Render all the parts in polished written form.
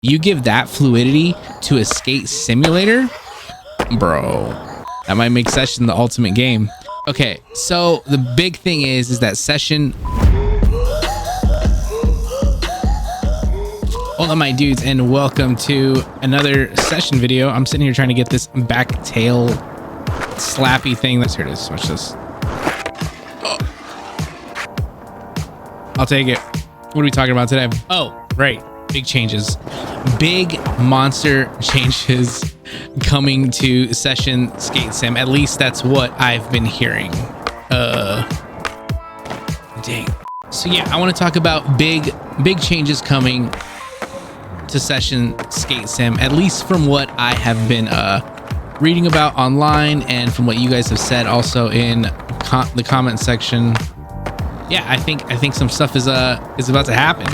You give that fluidity to a skate simulator, bro, that might make Session the ultimate game. Okay, so the big thing is that Session... Hold on, my dudes, and welcome to another Session video. I'm sitting here trying to get this back tail slappy thing. Here it is. Watch this. Oh. I'll take it. What are we talking about today? Oh, right. Big changes. Big monster changes coming to Session Skate Sim. At least that's what I've been hearing. Dang. So yeah, I want to talk about big changes coming to Session Skate Sim, at least from what I have been reading about online and from what you guys have said also in the comment section. Yeah, I think some stuff is about to happen.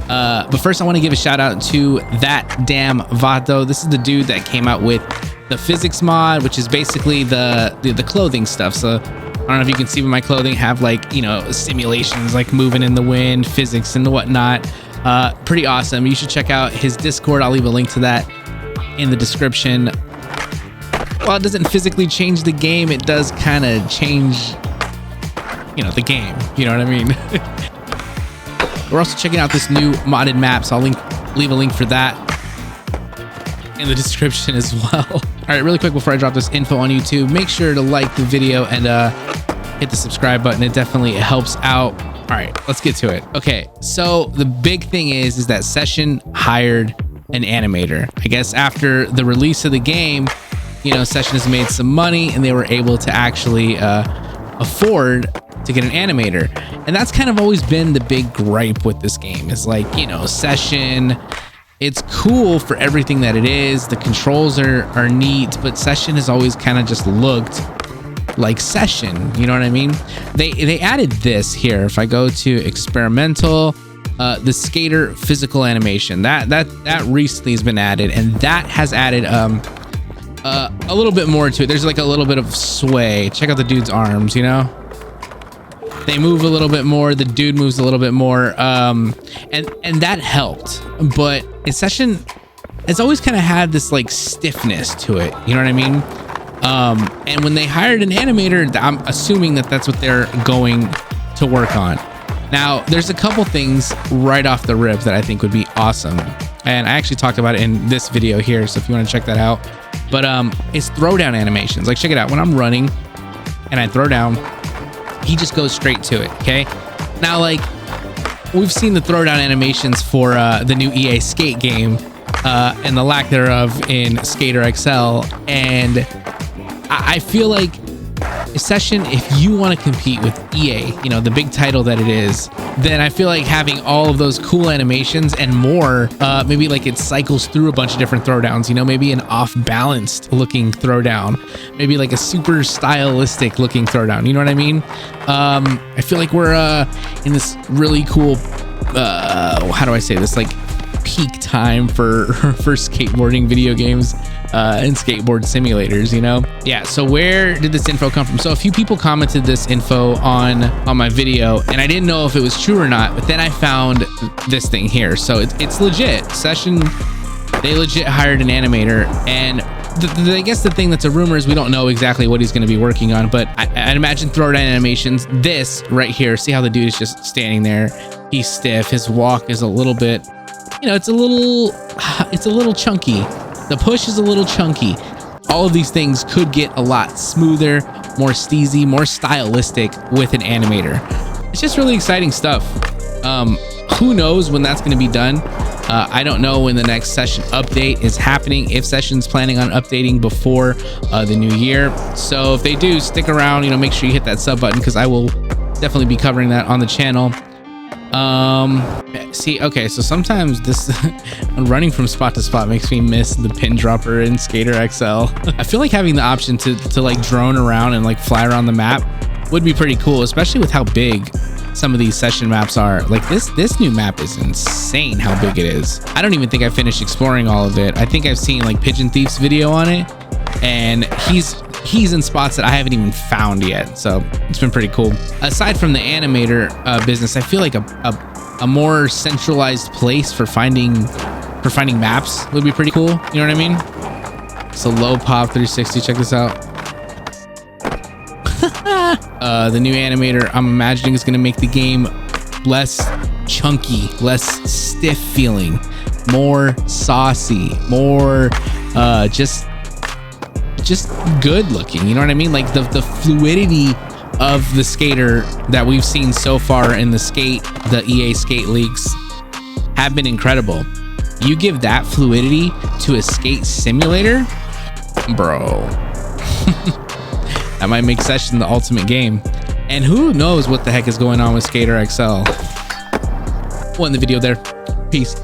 But first I want to give a shout out to That Damn Vato. This is the dude that came out with the physics mod, which is basically the clothing stuff. So I don't know if you can see, but my clothing have, like, you know, simulations like moving in the wind, physics and whatnot. Pretty awesome. You should check out his Discord. I'll leave a link to that in the description. While it doesn't physically change the game, it does kind of change, you know, the game. You know what I mean? We're also checking out this new modded map, so I'll leave a link for that in the description as well. All right, really quick before I drop this info on YouTube, make sure to like the video and hit the subscribe button. It definitely helps out. All right, let's get to it. Okay, so the big thing is that Session hired an animator. I guess after the release of the game, you know, Session has made some money and they were able to actually afford to get an animator. And that's kind of always been the big gripe with this game, is like, you know, Session, it's cool for everything that it is. The controls are neat, but Session has always kind of just looked like Session, you know what I mean? They added this here. If I go to experimental, the skater physical animation, that recently has been added, and that has added a little bit more to it. There's like a little bit of sway. Check out the dude's arms, you know? They move a little bit more. The dude moves a little bit more, and that helped. But in Session, it's always kind of had this like stiffness to it, you know what I mean? And when they hired an animator, I'm assuming that that's what they're going to work on. Now, there's a couple things right off the rip that I think would be awesome. And I actually talked about it in this video here, so if you want to check that out. But it's throwdown animations. Like, check it out. When I'm running and I throw down, he just goes straight to it, okay? Now, like, we've seen the throwdown animations for the new EA Skate game and the lack thereof in Skater XL, and I feel like Session, if you want to compete with EA, you know, the big title that it is, then I feel like having all of those cool animations and more, maybe like it cycles through a bunch of different throwdowns, you know, maybe an off-balanced looking throwdown, maybe like a super stylistic looking throwdown, you know what I mean? I feel like we're in this really cool, how do I say this, like peak time for skateboarding video games and skateboard simulators, you know? Yeah, so where did this info come from? So a few people commented this info on my video, and I didn't know if it was true or not, but then I found this thing here. So it's legit. Session, they legit hired an animator, and I guess the thing that's a rumor is we don't know exactly what he's going to be working on, but I'd imagine throwdown animations. This right here, see how the dude is just standing there? He's stiff. His walk is a little bit, you know, it's a little chunky. The push is a little chunky. All of these things could get a lot smoother, more steezy, more stylistic with an animator. It's just really exciting stuff. Who knows when that's going to be done? I don't know when the next Session update is happening, if Session's planning on updating before the new year. So if they do, stick around, you know, make sure you hit that sub button, because I will definitely be covering that on the channel. See, okay, so sometimes this running from spot to spot makes me miss the pin dropper in Skater XL. I feel like having the option to like drone around and like fly around the map would be pretty cool, especially with how big some of these Session maps are. Like this new map is insane how big it is. I don't even think I finished exploring all of it. I think I've seen like Pigeon Thief's video on it, and he's in spots that I haven't even found yet, so it's been pretty cool. Aside from the animator business, I feel like a a more centralized place for finding maps would be pretty cool. You know what I mean? So low pop 360. Check this out. The new animator, I'm imagining, is going to make the game less chunky, less stiff feeling, more saucy, more just good looking. You know what I mean? Like the fluidity of the skater that we've seen so far in the EA skate leaks have been incredible. You give that fluidity to a skate simulator, bro. That might make Session the ultimate game. And who knows what the heck is going on with Skater XL. We'll end the video there. Peace.